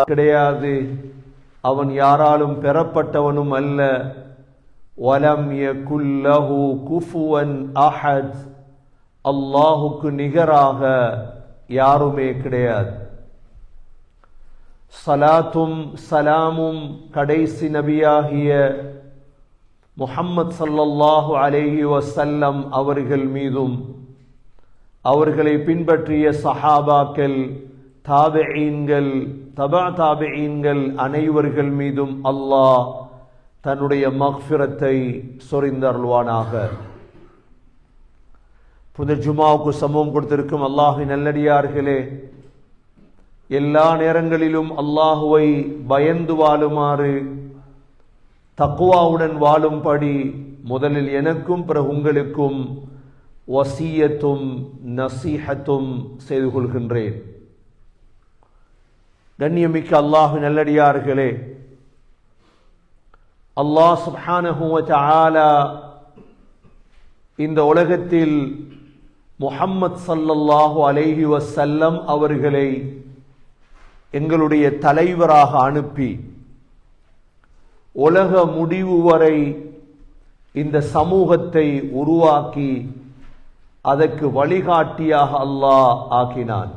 கிடையாது, அவன் யாராலும் பெறப்பட்டவனும் அல்ல. வலம் யகுல் லஹு குஃபுவன் அஹத், அல்லாஹுக்கு நிகராக யாருமே கிடையாது. சலாத்தும் சலாமும் கடைசி நபியாகிய முஹம்மது ஸல்லல்லாஹு அலைஹி வஸல்லம் அவர்கள் மீதும் அவர்களை பின்பற்றிய சஹாபாக்கள், தாபிஈன்கள், தபா தாபிஈன்கள் அனைவர்கள் மீதும் அல்லாஹ் தன்னுடைய மக்ஃபிரத்தை சொரிந்தருள்வானாக. புனித ஜுமாவுக்கு சமூகம் கொடுத்திருக்கும் அல்லாஹ்வின் நல்லடியார்களே, எல்லா நேரங்களிலும் அல்லாஹுவை பயந்து வாழுமாறு, தக்வாவுடன் வாழும்படி முதலில் எனக்கும் பிறகு உங்களுக்கும் வசியத்தும் நசீஹத்தும் செய்து கொள்கின்றேன். கண்ணியமிக்க அல்லாஹ்வின் நல்லடியார்களே, அல்லாஹ் சுப்ஹானஹு வ தஆலா இந்த உலகத்தில் முஹம்மது ஸல்லல்லாஹு அலைஹி வஸல்லம் அவர்களை எங்களுடைய தலைவராக அனுப்பி உலக முடிவு வரை இந்த சமூகத்தை உருவாக்கி அதற்கு வழிகாட்டியாக அல்லாஹ் ஆக்கினான்.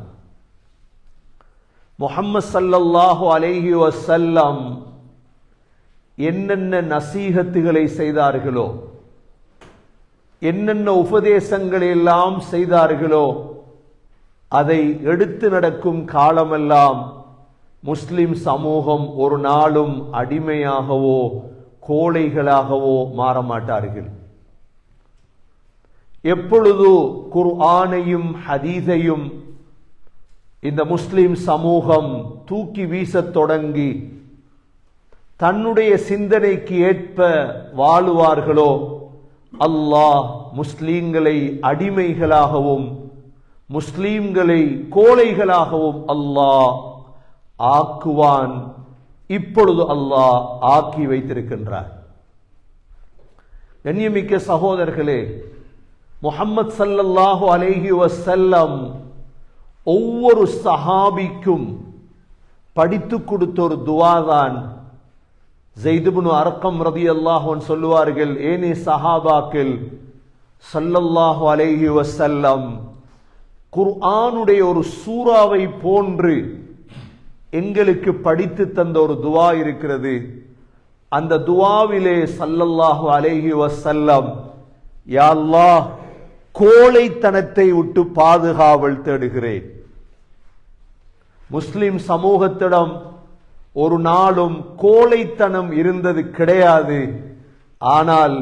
முஹம்மது ஸல்லல்லாஹு அலைஹி வஸல்லம் என்னென்ன நசீஹத்துகளை செய்தார்களோ, என்னென்ன உபதேசங்களை எல்லாம் செய்தார்களோ, அதை எடுத்து நடக்கும் காலமெல்லாம் முஸ்லிம் சமூகம் ஒரு நாளும் அடிமையாகவோ கோழைகளாகவோ மாறமாட்டார்கள். எப்பொழுது குர்ஆனையும் ஹதீஸையும் இந்த முஸ்லிம் சமூகம் தூக்கி வீசத் தொடங்கி தன்னுடைய சிந்தனைக்கு ஏற்ப வாழுவார்களோ, அல்லாஹ் முஸ்லீம்களை அடிமைகளாகவும் முஸ்லீம்களை கோழைகளாகவும் அல்லாஹ் ஆக்குவான். இப்பொழுது அல்லாஹ் ஆக்கி வைத்திருக்கின்றார். கண்ணியமிக்க சகோதரர்களே, முஹம்மது ஸல்லல்லாஹு அலைஹி வஸல்லம் ஒவ்வொரு சஹாபிக்கும் படித்து கொடுத்த ஒரு துஆதான். ஸைத் இப்னு அர்கம் ரலியல்லாஹு அன்ஹு சொல்லுவார்கள், ஏனே சஹாபாக்கள், ஸல்லல்லாஹு அலைஹி வஸல்லம் குர்ஆனுடைய ஒரு சூறாவை போன்று எங்களுக்கு படித்து தந்த ஒரு துஆ இருக்கிறது. அந்த துஆவிலே ஸல்லல்லாஹு அலைஹி வஸல்லம், யா அல்லாஹ், கோழைத்தனத்தை விட்டு பாதுகாவல் தேடுகிறேன். முஸ்லிம் சமூகத்திடம் ஒரு நாளும் கோழைத்தனம் இருந்தது கிடையாது. ஆனால்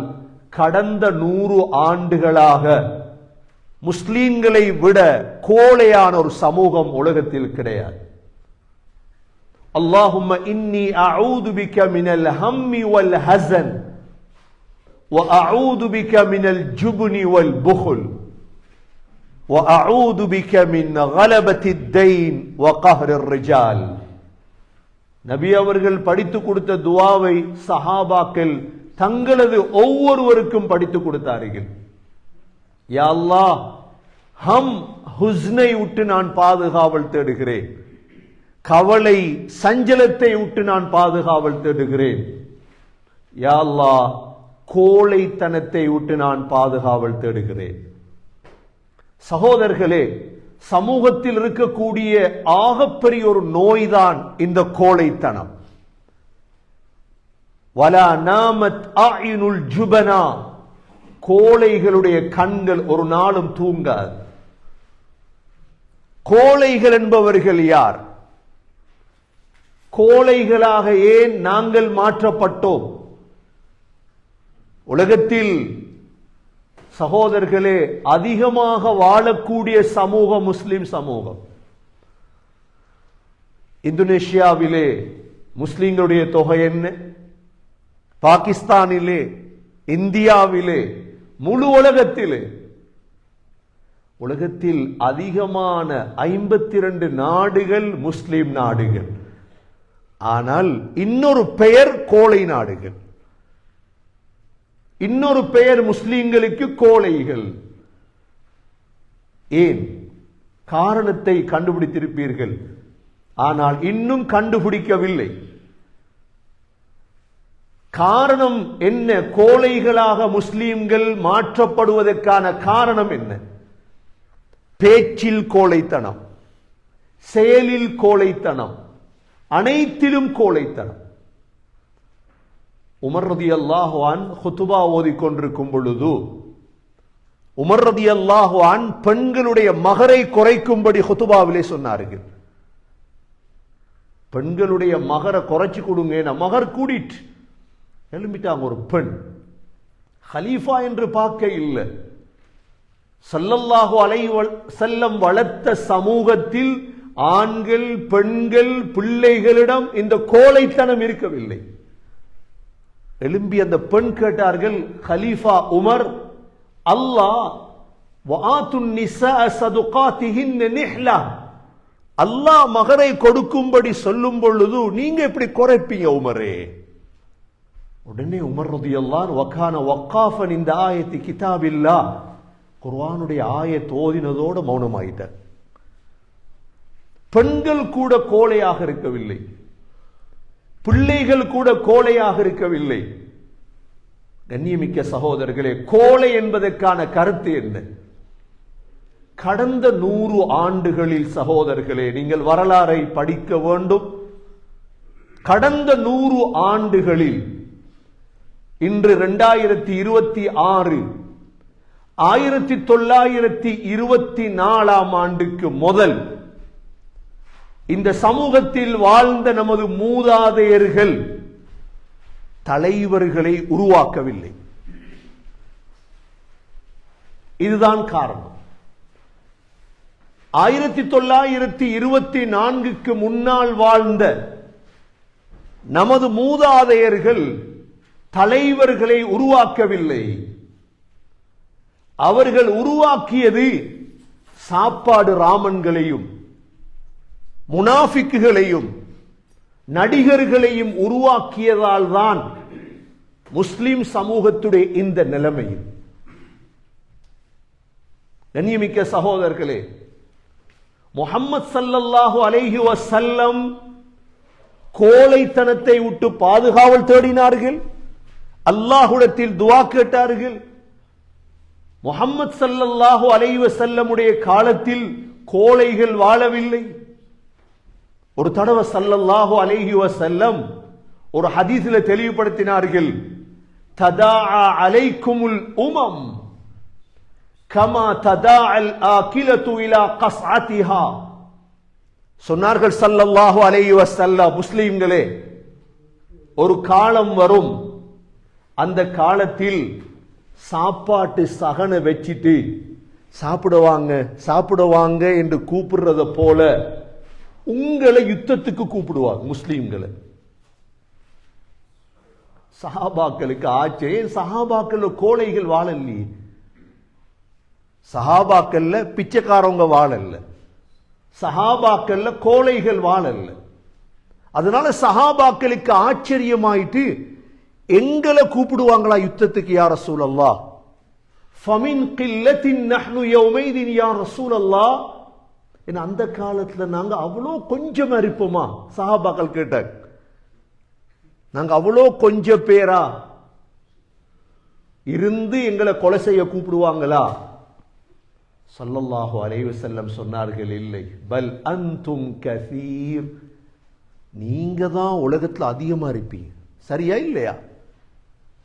கடந்த 100 ஆண்டுகளாக முஸ்லிம்களை விட கோழையான ஒரு சமூகம் உலகத்தில் கிடையாது. அல்லாஹும்ம இன்னி அஊது பிக மினல் ஹம்மி வல் ஹஸன் வ அஊது பிக மினல் ஜுப்னி வல் புஹுல் வ அஊது பிக மின் கலபத்தித் தைன் வ கஹ்ரிர் ரிஜால். நபி அவர்கள் படித்து கொடுத்த துஆவை சஹாபாக்கள் தங்களது ஒவ்வொருவருக்கும் படித்து கொடுத்தார்கள். யா அல்லாஹ், ஹுஸ்னை விட்டு நான் பாதுகாவல் தேடுகிறேன், கவலை சஞ்சலத்தை விட்டு நான் பாதுகாவல் தேடுகிறேன். யா அல்லாஹ், கோழைத்தனத்தை விட்டு நான் பாதுகாவல் தேடுகிறேன். சகோதரர்களே, சமூகத்தில் இருக்கக்கூடிய ஆகப்பெரிய ஒரு நோய்தான் இந்த கோழைத்தனம். வலா நாமத் அயுனுல் ஜுபனா, கோழைகளுடைய கண்கள் ஒரு நாளும் தூங்காது. கோழைகள் என்பவர்கள் யார்? கோழைகளாக ஏன் நாங்கள் மாற்றப்பட்டோம்? உலகத்தில் சகோதரர்களே, அதிகமாக வாழக்கூடிய சமூகம் முஸ்லிம் சமூகம். இந்தோனேஷியாவிலே முஸ்லிம்களுடைய தொகை என்ன? பாகிஸ்தானிலே, இந்தியாவிலே, முழு உலகத்தில் அதிகமான 52 நாடுகள் முஸ்லிம் நாடுகள். ஆனால் இன்னொரு பெயர் கோழை நாடுகள், இன்னொரு பெயர் முஸ்லிம்களுக்கு கோழைகள். ஏன்? காரணத்தை கண்டுபிடித்திருப்பீர்கள். ஆனால் இன்னும் கண்டுபிடிக்கவில்லை. காரணம் என்ன? கோழைகளாக முஸ்லிம்கள் மாற்றப்படுவதற்கான காரணம் என்ன? பேச்சில் கோழைத்தனம், செயலில் கோழைத்தனம், அனைத்திலும் கோழைத்தனம். உமர் ரலியல்லாஹு அன்ஹு குத்பா ஓதிக்கொண்டிருக்கும் பொழுது உமர் ரலியல்லாஹு அன்ஹு பெண்களுடைய மகரை குறைக்கும்படி குத்பாவிலே சொன்னார்கள். பெண்களுடைய மகரை குறைச்சு கொடுங்க. மகர் கூடிட்டு எழும்பிட்டாங்க. ஒரு பெண் ஹலீஃபா என்று பார்க்க இல்லை. ஸல்லல்லாஹு அலைஹி வஸல்லம் வளர்த்த சமூகத்தில் ஆண்கள், பெண்கள், பிள்ளைகளிடம் இந்த கோழைத்தனம் இருக்கவில்லை. எழும்பி அந்த பெண் கேட்டார்கள், ஹலீஃபா உமர், அல்லாஹ் வஆத்துன் நிஸா ஸதுகாத்திஹின் நிஹ்லா, அல்லாஹ் மகரை கொடுக்கும்படி சொல்லும் பொழுது நீங்க எப்படி குறைப்பீங்க உமரே? உடனே உமர் ரலியல்லாஹு அன்ஹு வகான வக்காஃபன் இந்த ஆயத்தி கிதாபில்லாஹ், குர்ஆனுடைய ஆயத் ஓதினதோடு மௌனமாயிட்டார். பெண்கள் கூட கோழையாக இருக்கவில்லை, பிள்ளைகள் கூட கோழையாக இருக்கவில்லை. கண்ணியமிக்க சகோதரர்களே, கோழை என்பதற்கான கருத்து என்ன? கடந்த 100 ஆண்டுகளில் சகோதரர்களே, நீங்கள் வரலாறை படிக்க வேண்டும். கடந்த 100 ஆண்டுகளில், இன்று 2026, 1924 ஆண்டுக்கு முதல் இந்த சமூகத்தில் வாழ்ந்த நமது மூதாதையர்கள் தலைவர்களை உருவாக்கவில்லை. இதுதான் காரணம். 1924க்கு முன்னால் வாழ்ந்த நமது மூதாதையர்கள் தலைவர்களை உருவாக்கவில்லை. அவர்கள் உருவாக்கியது சாப்பாடு ராமன்களையும், முனாஃபிக்குகளையும், நடிகர்களையும் உருவாக்கியதால் தான் முஸ்லிம் சமூகத்துடைய இந்த நிலைமையில். கண்ணியமிக்க சகோதரர்களே, முஹம்மது ஸல்லல்லாஹு அலைஹி வஸல்லம் கோழைத்தனத்தை விட்டு பாதுகாவல் தேடினார்கள். அல்லாஹ்விடத்தில் துஆ கேட்டார்கள். முஹம்மது ஸல்லல்லாஹு அலைஹி வஸல்லமுடைய காலத்தில் கோழைகள் வாழவில்லை. ஒரு தடவை ஸல்லல்லாஹு அலைஹி வஸல்லம் ஒரு ஹதீஸிலே தெளிவுபடுத்தினார்கள், ததாஅ அலைக்குமுல் உமம் கமா ததாஅல் ஆகிலத்து இலா கஸ்அத்திஹா. சொன்னார்கள் ஸல்லல்லாஹு அலைஹி வஸல்லம், முஸ்லிம்களே, ஒரு காலம் வரும், அந்த காலத்தில் சாப்பாட்டு சகனை வச்சிட்டு சாப்பிடுவாங்க சாப்பிடுவாங்க என்று கூப்பிடுறத போல உங்களை யுத்தத்துக்கு கூப்பிடுவாங்க முஸ்லிம்களை. சஹாபாக்களுக்கு ஆச்சரியம். சஹாபாக்கள் கோழைகள் வாழலையே, சஹாபாக்கள்ல பிச்சைக்காரவங்க வாழல்ல, சஹாபாக்கள்ல கோழைகள் வாழல்ல. அதனால சஹாபாக்களுக்கு ஆச்சரியமாயிட்டு எங்களை கூப்பிடுவாங்களா யுத்தத்துக்கு யா ரசூலல்லாஹ்? ஃபமின் கில்லத்தின் நஹ்னு யௌமைதின் யா ரசூலல்லாஹ். அந்த காலத்துல நாங்க அவ்வளோ கொஞ்சமா இருப்போமா? சஹாபாக்கள் கேட்டாங்க, நாங்க அவ்வளோ கொஞ்சம் பேரா இருந்து எங்களை கொலை செய்ய கூப்பிடுவாங்களா? ஸல்லல்லாஹு அலைஹி வஸல்லம் சொன்னார்கள், இல்லை, பல் அன்தும் கஸீர், நீங்க தான் உலகத்துல அதிகமா இருப்பீங்க. சரியா இல்லையா?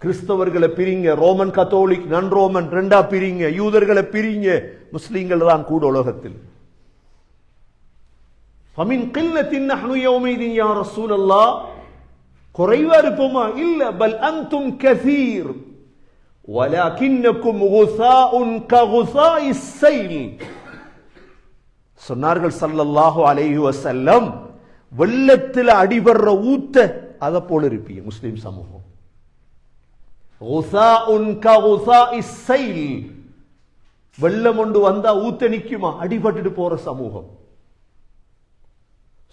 கிறிஸ்தவர்களை பிரிங்க, ரோமன் கத்தோலிக் நன் ரோமன் ரெண்டா பிரிங்க, யூதர்களை பிரிங்க, முஸ்லிம்கள் தான் கூட உலகத்தில். ஃபமின் கில்லத்தின் நஹ்னு யௌமைதின் யா ரசூலல்லாஹ், குறைவா இருப்போமா? இல்ல, பல் அன்தும் கஸீர் வலக்கின்னக்கும் குஸாஉன் ககுஸாஇஸ் ஸைல். சொன்னார்கள் ஸல்லல்லாஹு அலைஹி வஸல்லம், வெள்ளத்தில் அடிபடுற ஊத்த அத போல இருப்பீங்க முஸ்லிம் சமூகம். குஸாஉன் ககுஸாஇஸ் ஸைல், வெள்ளம் கொண்டு வந்தா ஊத்த நிக்குமா? அடிபட்டுட்டு போற சமூகம்.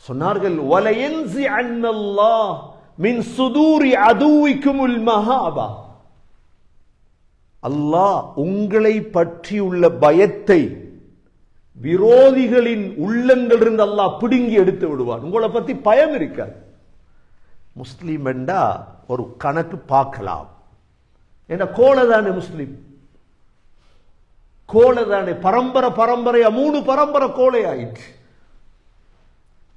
சொன்னார்கள், வலயன்ஸி அன்னல்லாஹ் மின் சுதூரி அதுவிக்குமுல் மஹாபா, அல்லாஹ் உங்களை பற்றியுள்ள பயத்தை விரோதிகளின் உள்ளங்கள் இருந்து அல்லாஹ் பிடுங்கி எடுத்து விடுவான். உங்களை பத்தி பயம் இருக்காது. முஸ்லீம் என்றா ஒரு கணக்கு பார்க்கலாம். என்ன கோலதானே முஸ்லீம், கோலதானே, பரம்பரையா 3 பரம்பரை கோலை ஆயிற்று.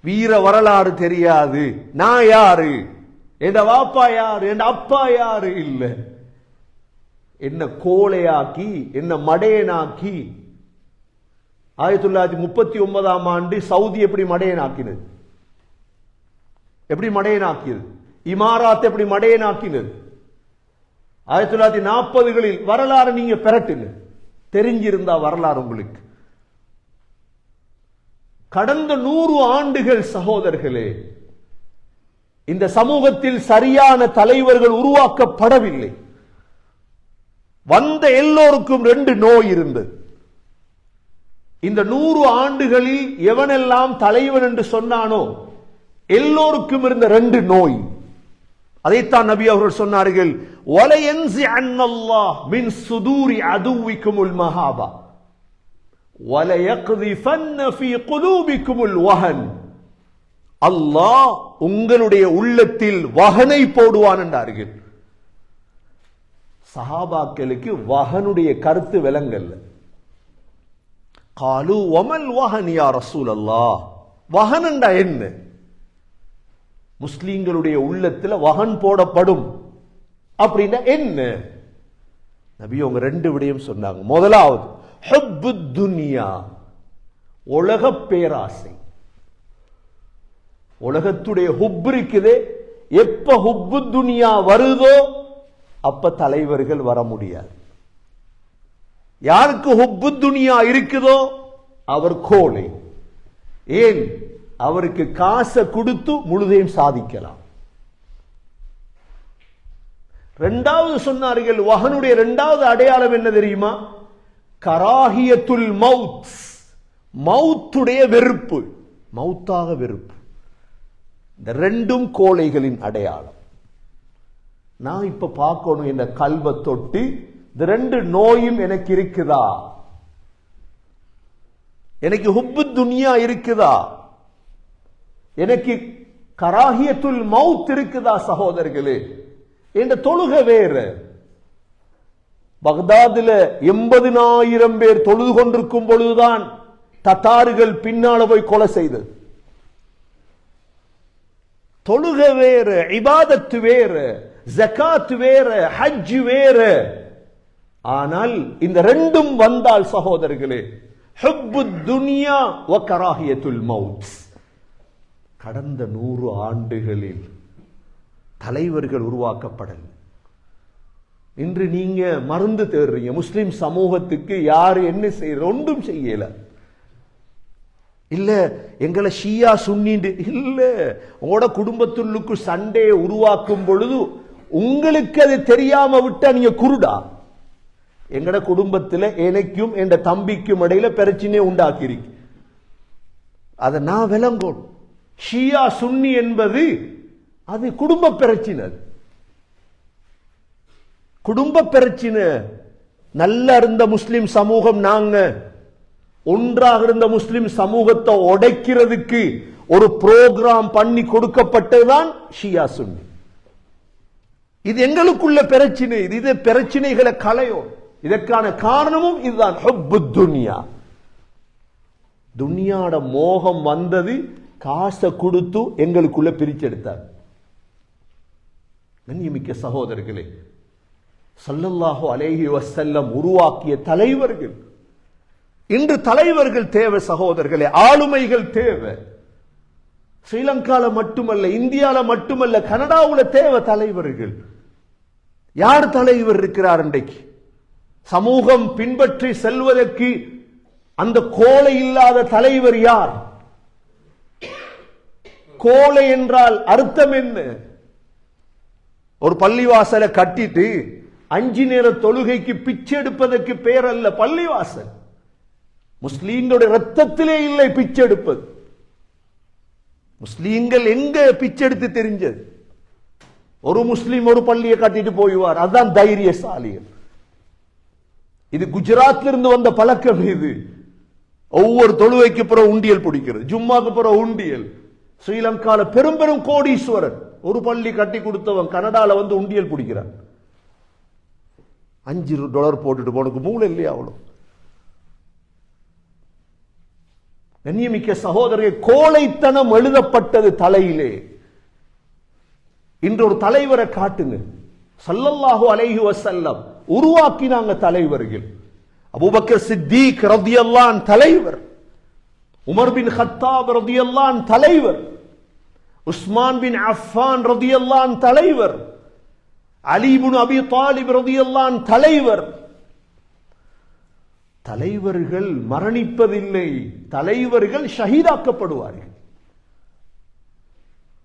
வீர வரலாறு தெரியாது. நான் யாரு, என் வாப்பா யாரு, என் அப்பா யாரு இல்ல. என்ன கோலையாக்கி, என்ன மடையனாக்கி. 1939ஆம் ஆண்டு சவுதி எப்படி மடையனாக்கினது, எப்படி மடையனாக்கியது, இமாராத் எப்படி மடையனாக்கினது. 1940களில் வரலாறு நீங்க பெறட்டுங்க, தெரிஞ்சிருந்தா வரலாறு உங்களுக்கு. கடந்த 100 ஆண்டுகள் சகோதரர்களே, இந்த சமூகத்தில் சரியான தலைவர்கள் உருவாக்கப்படவில்லை. வந்த எல்லோருக்கும் 2 நோய் இருந்தது. இந்த 100 ஆண்டுகளில் எவனெல்லாம் தலைவன் என்று சொன்னானோ எல்லோருக்கும் இருந்த 2 நோய். அதைத்தான் நபி அவர்கள் சொன்னார்கள், வலயன்சி அன்னல்லாஹ் மின் சுதூரி அதுவிக்குமுல் மஹாபா வலயக்திஃபன்ன ஃபீ குலூபிக்குமுல் வஹன். அல்லாஹ் உங்களுடைய உள்ளத்தில் வஹனை போடுவான் என்றார்கள். சஹாபாக்களுக்கு வஹனுடைய கருத்து விளங்கல்ல. காலு வமல் வஹன் யா ரசூலல்லாஹ், வஹன் என்றா என்ன? முஸ்லிம்களுடைய உள்ளத்துல வஹன் போடப்படும் அப்படின்னா என்ன? நபி அவங்க 2 விடயம் சொன்னாங்க. முதலாவது ஹுப்புத் துன்யா, உலக பேராசை. உலகத்துடைய ஹுப் இருக்குதே, எப்ப ஹுப்பு துன்யா வருதோ அப்ப தலைவர்கள் வர முடியாது. யாருக்கு ஹுப்பு துன்யா இருக்குதோ அவர் கோலை. ஏன்? அவருக்கு காசை கொடுத்து முழுதையும் சாதிக்கலாம். 2வது சொன்னார்கள், வஹனுடைய 2வது அடையாளம் என்ன தெரியுமா? கராஹியத்துல் மவுத், மவுத்துடைய வெறுப்பு, மவுத்தாக வெறுப்பு. இந்த 2ம் கோழைகளின் அடையாளம். நான் இப்ப பார்க்கணும், என்ன கல்வை தொட்டு இந்த 2 நோயும் எனக்கு இருக்குதா? எனக்கு ஹுப்பு துன்யா இருக்குதா? எனக்கு கராஹியத்துல் மவுத் இருக்குதா? சகோதரர்களே, இந்த தொழுகை வேறு. பக்தாதுல 80,000 பேர் தொழுது கொண்டிருக்கும் பொழுதுதான் தத்தார்கள் பின்னால போய் கொலை செய்தது. தொழுகை வேறு, இபாதத்து வேறு, ஜகாத் வேறு, ஹஜ் வேறு. ஆனால் இந்த 2ம் வந்தால் சகோதரர்களே, ஹுப்புத் துன்யா வ கராஹியத்துல் மவுத். கடந்த 100 ஆண்டுகளில் தலைவர்கள் உருவாக்கப்படல. இன்று நீங்க மருந்து தேடுறீங்க. முஸ்லிம் சமூகத்துக்கு யாரு என்ன செய்யற? ஒன்றும் செய்யல. இல்ல எங்களை ஷியா சுன்னிண்டு இல்ல. உங்களோட குடும்பத்துள்ளுக்கு சண்டையை உருவாக்கும் பொழுது உங்களுக்கு அது தெரியாம விட்டா நீங்க குருடா. எங்கட குடும்பத்தில் எனக்கும் என் தம்பிக்கும் இடையில பிரச்சனை உண்டாக்கிருக்கு. அதை நான் விளங்கோம். ஷியா சுன்னி என்பது அது குடும்ப பிரச்சனை. குடும்ப பிரச்சனை. நல்ல இருந்த முஸ்லிம் சமூகம், நாங்க ஒன்றாக இருந்த முஸ்லிம் சமூகத்தை உடைக்கிறதுக்கு ஒரு புரோகிராம் பண்ணி கொடுக்கப்பட்டதுதான் ஷியா சுன்னி. இது எங்களுக்குள்ள பிரச்சனை. இது பிரச்சனைகளை களையும். இதற்கான காரணமும் இதுதான். ஹுப்புத் துன்யா, துன்யாட மோகம் வந்தது. காசை கொடுத்து எங்களுக்குள்ள பிரிச்செடுத்தார். கண்ணியமிக்க சகோதரர்களே, ஸல்லல்லாஹு அலைஹி வஸல்லம் உருவாக்கிய தலைவர்கள். இன்று தலைவர்கள் தேவை சகோதரர்களே, ஆளுமைகள் தேவை. ஸ்ரீலங்கால மட்டுமல்ல, இந்தியால மட்டுமல்ல, கனடாவுல தேவை தலைவர்கள். யார் தலைவர் இருக்கிறார் இன்றைக்கு? சமூகம் பின்பற்றி செல்வதற்கு அந்த கோலை இல்லாத தலைவர் யார்? கோலை என்றால் அர்த்தம் என்ன? ஒரு பள்ளிவாசலை கட்டிட்டு 5 நேர தொழுகைக்கு பிச்சை எடுப்பதற்கு பேர் அல்ல பள்ளிவாசல். முஸ்லீம்களுடைய ரத்தத்திலே இல்லை பிச்சை எடுப்பது. முஸ்லீம்கள் எங்க பிச்சை எடுத்து தெரிஞ்சது? ஒரு முஸ்லீம் ஒரு பள்ளியை கட்டிட்டு போய்வார், அதுதான் தைரியசாலிகள். இது குஜராத்ல இருந்து வந்த பழக்கம். இது ஒவ்வொரு தொழுவைக்கு பிறகு உண்டியல் பிடிக்கிறது, ஜும்மாக்கு பிறகு உண்டியல். ஸ்ரீலங்கால பெரும் பெரும் கோடீஸ்வரன் ஒரு பள்ளி கட்டி கொடுத்தவன் கனடால வந்து உண்டியல் பிடிக்கிறான். $5 போட்டுட்டு போனக்கு மூளை இல்லையா அவ்வளவு? கண்ணியமிக்க சகோதரர்கள், கோழைத்தனம் எழுதப்பட்டது தலையிலே. இன்று ஒரு தலைவரை காட்டுங்க. ஸல்லல்லாஹு அலைஹி வஸல்லம் உருவாக்கினாங்க தலைவர்கள். அபூபக்கர் சித்தீக் ரலியல்லாஹு அன்ஹு தலைவர், உமர் பின் கத்தாப் ரலியல்லாஹு அன்ஹு தலைவர், உஸ்மான் பின் அஃபான் ரலியல்லாஹு அன்ஹு தலைவர், அலி இப்னு அபி தாலிப் ரலியல்லாஹு அன்ஹு தலைவர். தலைவர்கள் மரணிப்பதில்லை, தலைவர்கள் ஷஹீதாக்கப்படுவார்கள்.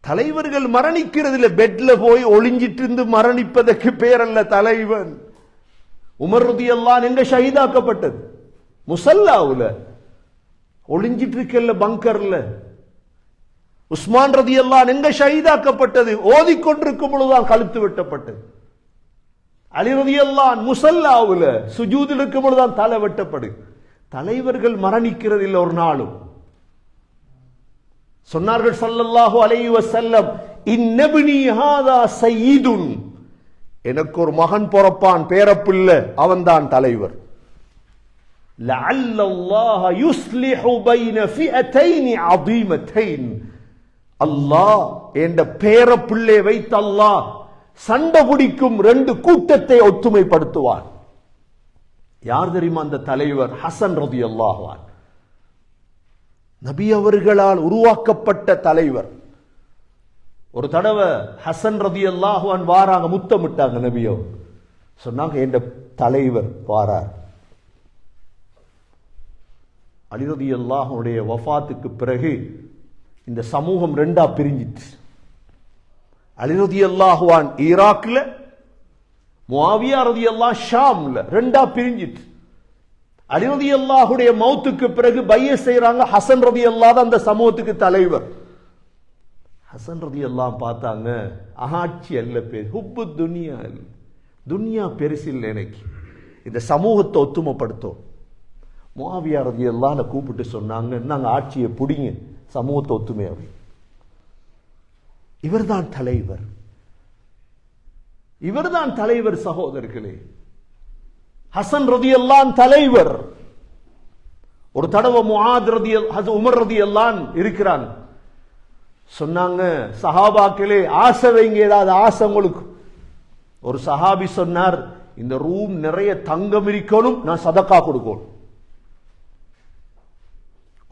தலைவர்கள் மரணிக்கிறதுல பெட்ல போய் ஒளிஞ்சிட்டு இருந்து மரணிப்பதற்கு பேர் அல்ல தலைவன். உமர் ரலியல்லாஹு அன்ஹு எங்க ஷஹீதாக்கப்பட்டது? முஸல்லாவுல ஒளிஞ்சிட்டு இருக்கல்ல, பங்கர்ல. உஸ்மான் ரலியல்லாஹு அன்ஹு எங்க ஷஹீதாக்கப்பட்டது? ஓதிக்கொண்டிருக்கும் பொழுதுதான் கழுத்து வெட்டப்பட்டது. அலி ரலியல்லாஹு அன்ஹு முஸல்லாவுல சுஜூதில் இருக்கும் பொழுதுதான் தலை வெட்டப்படு. தலைவர்கள் மரணிக்கிறது இல்லை ஒரு நாளும். சொன்னார்கள் ஸல்லல்லாஹு அலைஹி வஸல்லம், இன்னப்னி ஹாதா சய்யிதுன், எனக்கு ஒரு மகன் பிறப்பான், பேரப்பிள்ளை, அவன்தான் தலைவர். லஅல்லல்லாஹ யுஸ்லிஹு பைன ஃபிஅத்தைன் அதீமத்தைன், அல்லாஹ் என்ற பேரப்பிள்ளை வைத்து அல்லாஹ் சண்டை பிடிக்கும் 2 கூட்டத்தை ஒற்றுமைப்படுத்துவான். யார் தெரியுமா அந்த தலைவர்? ஹசன் ரலியல்லாஹு அன்ஹு, நபி அவர்களால் உருவாக்கப்பட்ட தலைவர். ஒரு தடவை ஹசன் ரலியல்லாஹு அன்ஹு வாராங்க, முத்தமிட்டாங்க நபியோ. சொன்னாங்க என்ற தலைவர் வாரார். அலி ரலியல்லாஹு அன்ஹுடைய வஃபாத்துக்கு பிறகு இந்த சமூகம் 2ஆ பிரிஞ்சிட்டு, அலி ரலியல்லாஹு அன்ஹு ஈராக்ல, முஆவியா ரலியல்லாஹு ஷாம்ல 2ஆ பிரிஞ்சிட்டு. அலி ரலியல்லாஹுடைய மௌத்துக்கு பிறகு பைஅத் செய்றாங்க. ஹசன் ரலியல்லாஹு அந்த சமூகத்துக்கு தலைவர். ஹசன் ரலியல்லாஹு பார்த்தாங்க, ஆட்சி அல்ல பேர், ஹுப்பு துனியா, துனியா பெருசில்லை, எனக்கு இந்த சமூகத்தை ஒத்துமைப்படுத்தும். முஆவியா ரலியல்லாஹு கூப்பிட்டு சொன்னாங்க, நாங்க ஆட்சியை பிடிங்க, சமூகத்தை ஒத்துமையாவை. இவர்தான் தலைவர், இவர்தான் தலைவர் சகோதரர்களே. ஹசன் ரலியல்லாஹு தலைவர். ஒரு தடவை முஆத் ரலியல்லாஹு உமர் ரலியல்லாஹு இருக்கிறாங்க. சொன்னாங்க, சஹாபாக்களே ஆசை வைங்க, ஏதாவது ஆசை உங்களுக்கு. ஒரு சஹாபி சொன்னார், இந்த ரூம் நிறைய தங்கம் இருக்கணும், நான் சதக்கா கொடுக்கணும்.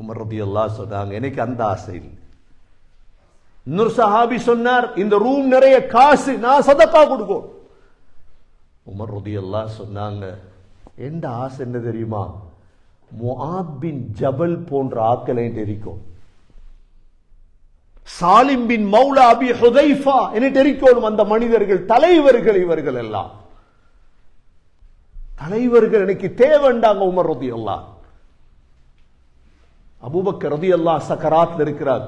உமர் ரலியல்லாஹு சொன்னாங்க, எனக்கு அந்த ஆசை இல்லை. இன்னொரு சஹாபி சொன்னார், இந்த ரூம் நிறைய காசு, நான் சதக்கா கொடுக்கும். உமர் ரலியல்லாஹு சொன்னாங்க, எந்த ஆசை என்ன தெரியுமா? முஆத் பின் ஜபல் போன்ற ஆட்களை தெரிக்கும், சாலிம் பின் மௌலா அபி ஹுதைஃபா என்ன தெரிக்கணும். அந்த மனிதர்கள் தலைவர்கள், இவர்கள் எல்லாம் தலைவர்கள் எனக்கு தேவைண்டாங்க. உமர் ரலியல்லாஹு, அபூபக்கர் ரலியல்லாஹு சக்கராத்ல இருக்கிறார்.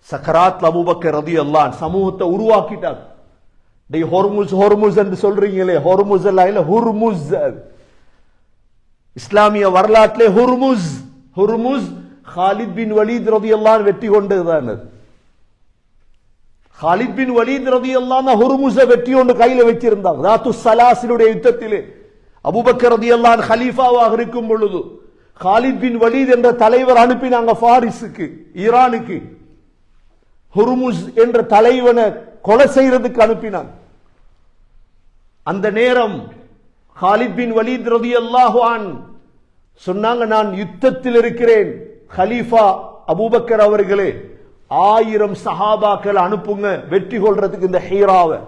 சக்கராத்ல அபூபக்கர் ரலியல்லாஹு சமூகத்தை உருவாக்கிட்டார். ஹொர்முஸ் ஹொர்முஸ் என்று சொல்றீங்களே, ஹொர்முஸ் இல்ல, ஹுர்முஸ். இஸ்லாமிய வரலாற்றிலே Hurmuz, Hurmuz Khalid bin Walid ரலியல்லாஹு வெற்றி கொண்டதுதான். காலித் பின் வலீத் ரலியல்லாஹு ஹுர்முஸை வெற்றி கொண்டு கையில வச்சிருந்தாங்க. தாத்து சலாசிலுடைய யுத்தத்திலே அபூபக்கர் ரலியல்லாஹு கலீஃபாவாக இருக்கும் பொழுது காலித் பின் வலீத் என்ற தலைவர் அனுப்பினாங்க பாரிஸுக்கு, ஈரானுக்கு. ஹுர்முஸ் என்ற தலைவனை கொலை செய்யறதுக்கு அனுப்பினான். அந்த நேரம் காலித் பின் வலீத் ரலியல்லாஹு அன்ஹு சொன்னாங்க, நான் யுத்தத்தில் இருக்கிறேன், கலீஃபா அபூபக்கர் அவர்களே 1000 சஹாபாக்கள் அனுப்புங்க வெற்றி கொள்றதுக்கு இந்த ஹீராவை.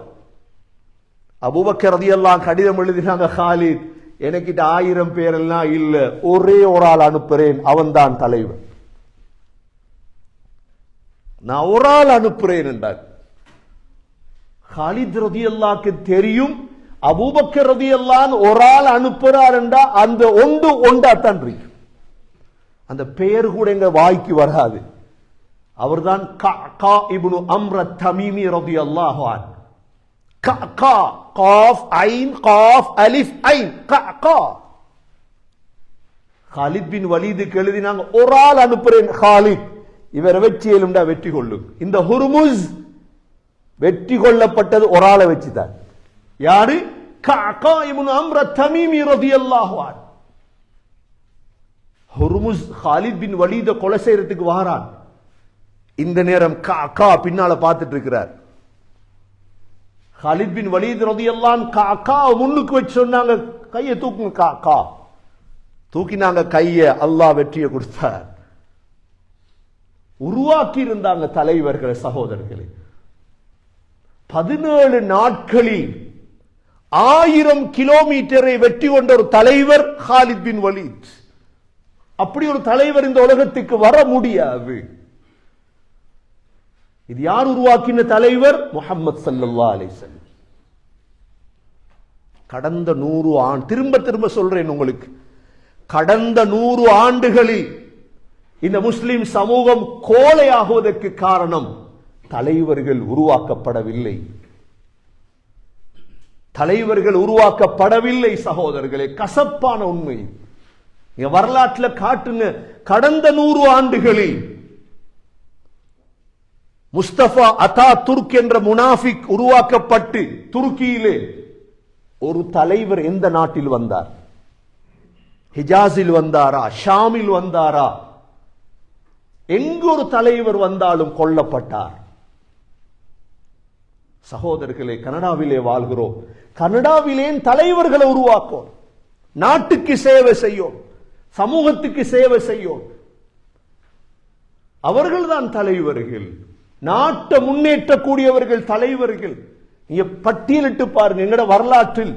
அபூபக்கர் ரலியல்லாஹு கடிதம் எழுதினாங்க, காலித் எனக்கிட்ட 1000 பேர் எல்லாம் இல்ல, ஒரே ஒரு ஆள் அனுப்புறேன், அவன்தான் தலைவர், நான் ஒரு ஆள் அனுப்புறேன் என்றார். காலித் ரலியல்லாஹுக்கு தெரியும், அபூபக்கர் ரலியல்லாஹு ஒரு ஆள் அனுப்புறார் என்றா அந்த ஒன்றாத்தான் இருக்கு. அந்த பெயர் கூட எங்க வாய்க்கு வராது. அவர்தான் கஅகா இப்னு அம்ர் தமீமி ரலியல்லாஹு அன்ஹு. கஅகா, காஃப் ஐன் காஃப் அலிஃப் ஐன், கஅகா. ஹாலித் பின் வலீதுக்கு எழுதினாங்க, ஒரு ஆள் அனுப்புறேன் ஹாலித், இவரை வெற்றியலும்டா வெற்றி கொள்ளும். இந்த ஹுர்முஸ் வெற்றி கொள்ளப்பட்டது ஒரு ஆளை வச்சுதான். யாரு? கஅகா இப்னு அம்ர் தமீமி ரலியல்லாஹு அன்ஹு. ஹுர்முஸ் ஹாலித் பின் வலீத கொலை செய்யறதுக்கு வாரான். இந்த நேரம் கஅகா பின்னால பார்த்துட்டு இருக்கிறார். ஹாலித் பின் வலீத் ரலியல்லாஹு அன்ஹு கஅகா முன்னுக்கு வச்சு சொன்னாங்க, கையை தூக்குங்க. கஅகா தூக்கினாங்க கையை. அல்லாஹ் வெற்றியை கொடுத்தார். உருவாக்கி இருந்தாங்க தலைவர்களை. சகோதரர்களே, 17 நாட்களில் 1000 கிலோமீட்டரை வெற்றி கொண்ட ஒரு தலைவர் ஹாலித் பின் வலீத். அப்படி ஒரு தலைவர் இந்த உலகத்துக்கு வர முடியாது. இது யார் உருவாக்கின தலைவர்? முஹம்மது ஸல்லல்லாஹு அலைஹி வஸல்லம். கடந்த 100 ஆண்டு, திரும்ப திரும்ப சொல்றேன் உங்களுக்கு, கடந்த 100 ஆண்டுகளில் இந்த முஸ்லிம் சமூகம் கோழையாகுவதற்கு காரணம் தலைவர்கள் உருவாக்கப்படவில்லை. தலைவர்கள் உருவாக்கப்படவில்லை. சகோதரர்களே, கசப்பான உண்மை. வரலாற்றில் காட்டுங்க, கடந்த 100 ஆண்டுகளில் முஸ்தபா அத்தா துர்க் என்ற முனாஃபிக் உருவாக்கப்பட்டு துருக்கியிலே ஒரு தலைவர் எந்த நாட்டில் வந்தார்? ஹிஜாஸில் வந்தாரா? ஷாமில் வந்தாரா? எங்கு ஒரு தலைவர் வந்தாலும் கொல்லப்பட்டார். சகோதரர்களே, கனடாவிலே வாழ்கிறோம். கனடாவிலே தலைவர்களை உருவாக்கும், நாட்டுக்கு சேவை செய்யும், சமூகத்துக்கு சேவை செய்யும். அவர்கள்தான் தலைவர்கள். நாட்டை முன்னேற்றக்கூடியவர்கள் தலைவர்கள். நீங்க பட்டியலிட்டு பாருங்க. எங்கட வரலாற்றில்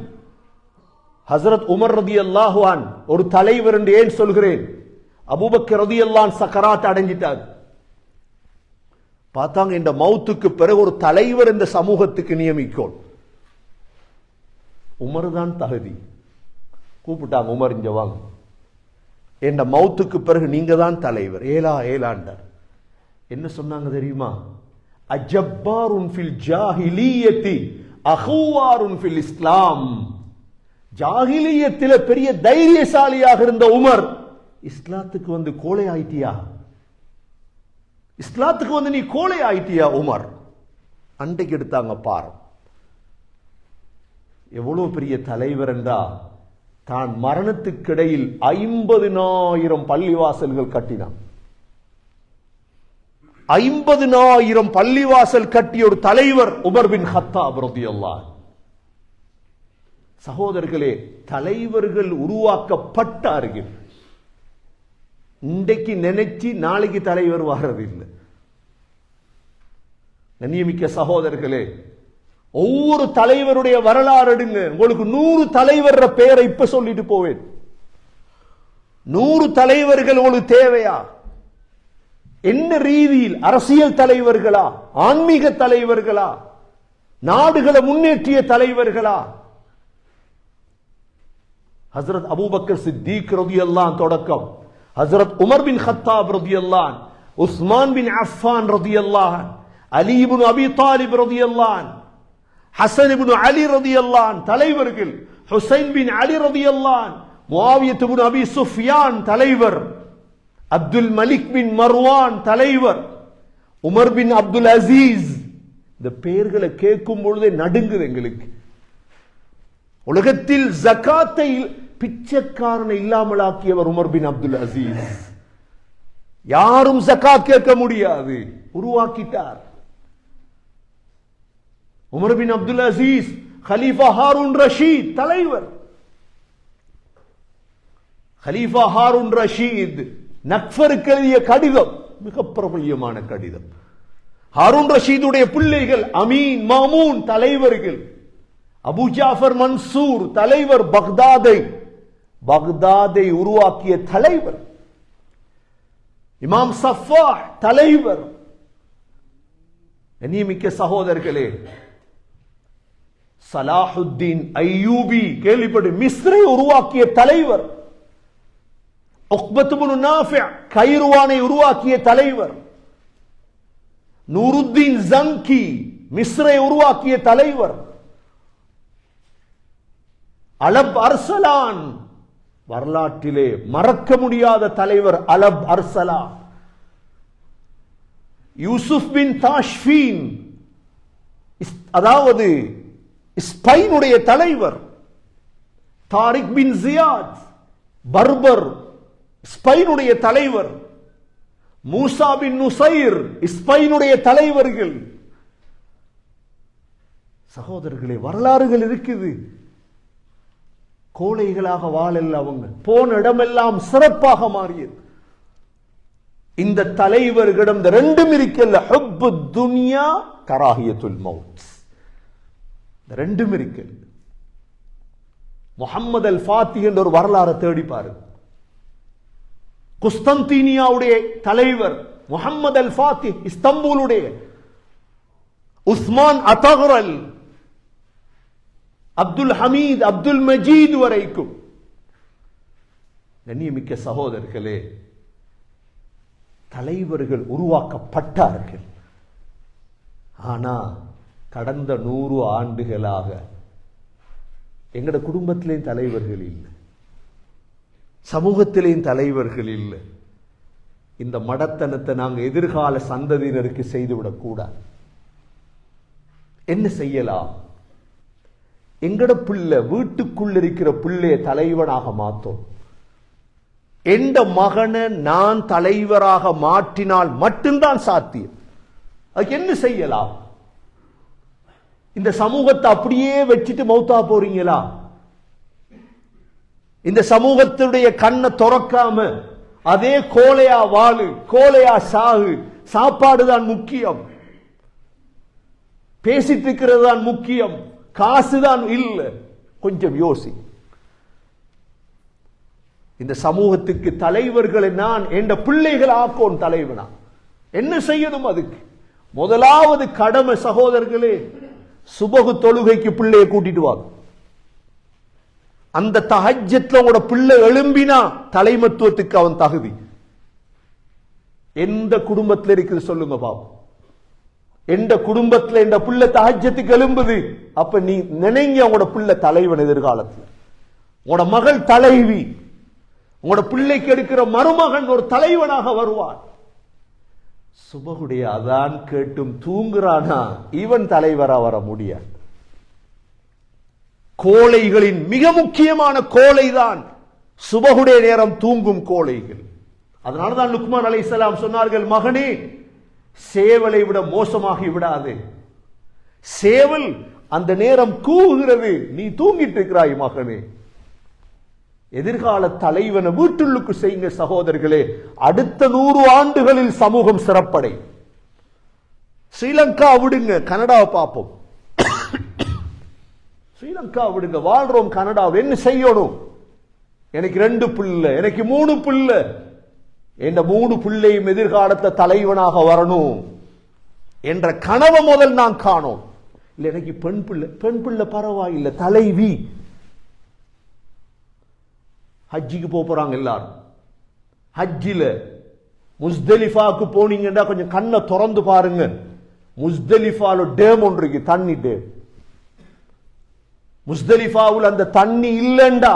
ஹசரத் உமர் ரலியல்லாஹு அன்ஹு ஒரு தலைவர் என்று ஏன் சொல்கிறேன்? அபூபக்கர் ரலியல்லாஹு அன்ஹு சக்கராத் அடைஞ்சிட்டார். பார்த்தாங்க, இந்த மௌத்துக்கு பிறகு ஒரு தலைவர் இந்த சமூகத்துக்கு நியமிக்கும். உமர் தான் தகுதி. கூப்பிட்டாங்க, உமர் இங்க வாங்க, என்ற மௌத்துக்கு பிறகு நீங்க தான் தலைவர். ஏலாண்டார். என்ன சொன்னாங்க தெரியுமா? அஜப்பாருன் ஃபில் ஜாஹிலியத்தி அஹுவாருன் ஃபில் இஸ்லாம். ஜாஹிலியத்தில பெரிய தைரியசாலியாக இருந்த உமர் இஸ்லாத்துக்கு வந்து கோழை ஆயிட்டியா? இஸ்லாத்துக்கு வந்து நீ கோழை ஆயிட்டியா உமர்? அன்றைக்கு எடுத்தாங்க பாரு. எவ்வளவு பெரிய தலைவர் என்றா, தான் மரணத்துக்கிடையில் 50,000 பள்ளிவாசல்கள் கட்டினான். 50,000 பள்ளிவாசல் கட்டிய ஒரு தலைவர் உமர் பின் கத்தாப் ரலியல்லாஹு அன்ஹு. சகோதரர்களே, தலைவர்கள் உருவாக்கப்பட்டார்கள். இன்றைக்கு நினைச்சு நாளைக்கு தலைவர் வர்றதில்லை. கண்ணியமிக்க சகோதரர்களே, ஒவ்வொரு தலைவருடைய வரலாறு எடுங்க. உங்களுக்கு 100 தலைவர் பெயரை இப்ப சொல்லிட்டு போவேன். 100 தலைவர்கள் உங்களுக்கு தேவையா? என்ன ரீதியில்? அரசியல் தலைவர்களா? ஆன்மீக தலைவர்களா? நாடுகளை முன்னேற்றிய தலைவர்களா? ஹஜ்ரத் அபூபக்கர் சித்தீக் ரலியல்லாஹு அன்ஹு தொடக்கம், ஹஜ்ரத் உமர் பின் கத்தாப் ரலியல்லாஹு அன்ஹு, உஸ்மான் பின் அஃபான் ரலியல்லாஹு அன்ஹு, அலி இப்னு அபி தாலிப் ரலியல்லாஹு அன்ஹு, ஹசன் இப்னு அலி ரலியல்லாஹு அன்ஹு தலைவர்கள், ஹுசைன் பின் அலி ரலியல்லாஹு அன்ஹு, முஆவியத் இப்னு அபி சுஃபியான் தலைவர், அப்துல் மலிக் பின் மர்வான் தலைவர், உமர் பின் அப்துல் அசீஸ். இந்த பெயர்களை கேட்கும் பொழுதே நடுங்குது எங்களுக்கு. உலகத்தில் ஜகாத்தை பிச்சைக்காரனை இல்லாமலாக்கியவர் உமர் பின் அப்துல் அசீஸ். யாரும் ஜகாத் கேட்க முடியாது, உருவாக்கிட்டார். உமர் பின் அப்துல் அசீஸ், கலீஃபா ஹாரூன் ரஷீத் தலைவர். கலீஃபா ஹாரூன் ரஷீத் நக்ஃபருக்கு எழுதிய கடிதம் மிக பிரபல்யமான கடிதம். ஹாரூன் ரஷீதுடைய பிள்ளைகள் அமீன், மாமூன் தலைவர்கள். அபு ஜாஃபர் மன்சூர் தலைவர், பக்தாதை உருவாக்கிய தலைவர். இமாம் சஃபாஹ் தலைவர். கண்ணியமிக்க சகோதரர்களே, சலாஹுத்தீன் அய்யூபி கேள்விப்பட்டு மிஸ்ரை உருவாக்கிய தலைவர். உக்பத் இப்னு நாஃபி' கைருவானை உருவாக்கிய தலைவர். நூருத்தீன் ஜங்கி மிஸ்ரை உருவாக்கிய தலைவர். அலப் அர்சலான் வரலாற்றிலே மறக்க முடியாத தலைவர் அலப் அர்சலா, யூசுப் பின் தாஷ்பீன், அதாவது ஸ்பெயினுடைய தலைவர், தாரிக் பின் ஜியாத் பர்பர் ஸ்பெயினுடைய தலைவர், மூசா பின் நுசைர் ஸ்பெயினுடைய தலைவர்கள். சகோதரர்களே, வரலாறுகள் இருக்குது. கோழைகளாக வாழல்ல அவங்க, போன இடமெல்லாம் சிறப்பாக மாறியது. இந்த தலைவர்களிடம் இந்த ரெண்டும் இருக்கல்ல, ஹுப்பு துன்யா கராஹியத்துல் மௌத், இந்த ரெண்டும் இருக்கல்ல. முஹம்மது அல் ஃபாத்திஹ் என்ற ஒரு வரலாறு தேடி பாருங்க. குஸ்தந்தீனியாவுடைய தலைவர் முஹம்மது அல் ஃபாத்திஹ், இஸ்தம்பூலுடைய உஸ்மான் அதகரல், அப்துல் ஹமீத், அப்துல் மஜீத் வரைக்கும். கண்ணியமிக்க சகோதரர்களே, தலைவர்கள் உருவாக்கப்பட்டார்கள். ஆனா கடந்த 100 ஆண்டுகளாக எங்கட குடும்பத்திலேயும் தலைவர்கள் இல்லை, சமூகத்திலேயும் தலைவர்கள் இல்லை. இந்த மடத்தனத்தை நாங்க எதிர்கால சந்ததியினருக்கு செய்துவிடக் கூடாது. என்ன செய்யலாம்? எங்கட பிள்ளை, வீட்டுக்குள்ள இருக்கிற பிள்ளைய தலைவனாக மாத்தோம். எந்த மகனை நான் தலைவராக மாற்றினால் மட்டும்தான் சாத்தியம். அதுக்கு என்ன செய்யலாம்? இந்த சமூகத்தை அப்படியே வச்சுட்டு மௌத்தா போறீங்களா? இந்த சமூகத்துடைய கண்ணை துறக்காம அதே கோலையா வாழு, கோலையா சாகு, சாப்பாடு தான் முக்கியம், பேசிட்டு இருக்கிறது தான் முக்கியம், காசுதான் இல்லை. கொஞ்சம் யோசி. இந்த சமூகத்துக்கு தலைவர்களை நான் என்ற பிள்ளைகள் ஆக்கோன் தலைவனா. என்ன செய்யணும்? அதுக்கு முதலாவது கடமை சகோதரர்களே, சுபகு தொழுகைக்கு பிள்ளையை கூட்டிட்டு வாங்க. அந்த தஹஜ்ஜத்ல உங்களோட பிள்ளை எழும்பினா தலைமத்துவத்துக்கு அவன் தகுதி. எந்த குடும்பத்தில் இருக்குது சொல்லுங்க பாப்போம். எந்த குடும்பத்தில் இந்த பிள்ளை தஹஜ்ஜத்துக்கு எழும்புது, அப்ப நீ நினைங்க உங்களோட பிள்ளை தலைவன் எதிர்காலத்தில். உங்களோட மகள் தலைவி, உங்களோட பிள்ளைக்கு எடுக்கிற மருமகன் ஒரு தலைவனாக வருவான். சுபகுடைய அதான் கேட்டும் தூங்குறானா இவன் தலைவரா வர முடியாது. கோழைகளின் மிக முக்கியமான கோழைதான் சுபகுடைய நேரம் தூங்கும் கோழைகள். அதனால்தான் லுக்மான் அலைஹிஸ்ஸலாம் சொன்னார்கள், மகனே சேவலை விட மோசமாகி விடாது. சேவல் அந்த நேரம் கூவுகிறது, நீ தூங்கிட்டு இருக்கிறாய் மகனே. எதிர்கால தலைவனை வீட்டுள்ளுக்கு செய்யுங்க சகோதரர்களே. அடுத்த 100 ஆண்டுகளில் சமூகம் சிறப்படை. ஸ்ரீலங்கா விடுங்க, கனடாவை பார்ப்போம். ஸ்ரீலங்கா விடுங்க, வாழ்றோம் கனடா. என்ன செய்யணும்? எனக்கு 2 பிள்ளை, எனக்கு 3 பிள்ளை. என்ற 3 பிள்ளையும் எதிர்காலத்தை தலைவனாக வரணும் என்ற கனவை முதல் நான் காணோம். இல்லை எனக்கு பெண் பிள்ளை, பெண் பிள்ளை பரவாயில்லை, தலைவி. ஹஜ்ஜிக்கு போறாங்க எல்லாரும். ஹஜ்ஜில முஸ்தலிஃபாக்கு போனீங்கன்னா கொஞ்சம் கண்ணை திறந்து பாருங்க. முஸ்தலிஃபால டேம் ஒன்று இருக்கு, தண்ணி டேம். முஸ்தலிஃபாவில் அந்த தண்ணி இல்லைண்டா